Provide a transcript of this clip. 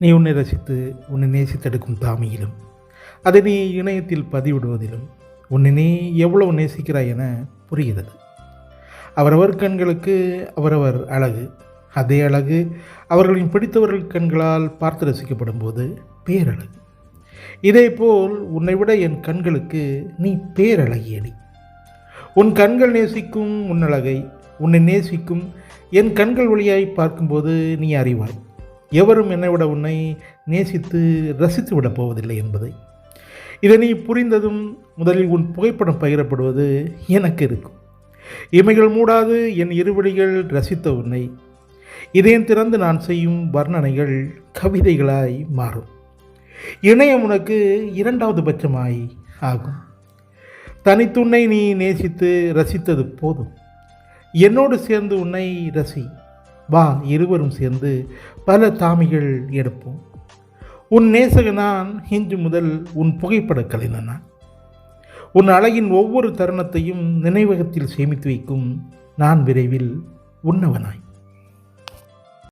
நீ உன்னை ரசித்து உன்னை நேசித்தெடுக்கும் தாமியிலும் அதை நீ இணையத்தில் பதிவிடுவதிலும் உன்னை நீ எவ்வளவு நேசிக்கிறாய் என புரிகிறது. அவரவர் கண்களுக்கு அவரவர் அழகு. அதே அழகு அவர்களின் பிடித்தவர்கள் கண்களால் பார்த்து ரசிக்கப்படும் போது பேரழகு. இதேபோல் உன்னை விட என் கண்களுக்கு நீ பேரழகியடி. உன் கண்கள் நேசிக்கும் உன் அழகை உன்னை நேசிக்கும் என் கண்கள் வழியாய் பார்க்கும்போது நீ அறிவாய் எவரும் என்னை விட உன்னை நேசித்து ரசித்து விடப் போவதில்லை என்பதை. இதை நீ புரிந்ததும் முதலில் உன் புகைப்படம் பகிரப்படுவது எனக்கு இருக்கும். இமைகள் மூடாது என் இருவடிகள் ரசித்த உன்னை இதயம் திறந்து நான் செய்யும் வர்ணனைகள் கவிதைகளாய் மாறும். இணையம் உனக்கு இரண்டாவது பட்சமாய் ஆகும். தனித்துன்னை நீ நேசித்து ரசித்தது போதும். என்னோடு சேர்ந்து உன்னை ரசி. வா, இருவரும் சேர்ந்து பல தாமிகள் எடுப்போம். உன் நேசக நான் இன்று முதல் உன் புகைப்பட கலைஞன் நான். உன் அழகின் ஒவ்வொரு தருணத்தையும் நினைவகத்தில் சேமித்து வைக்கும் நான் விரைவில் உன்னவனாய்.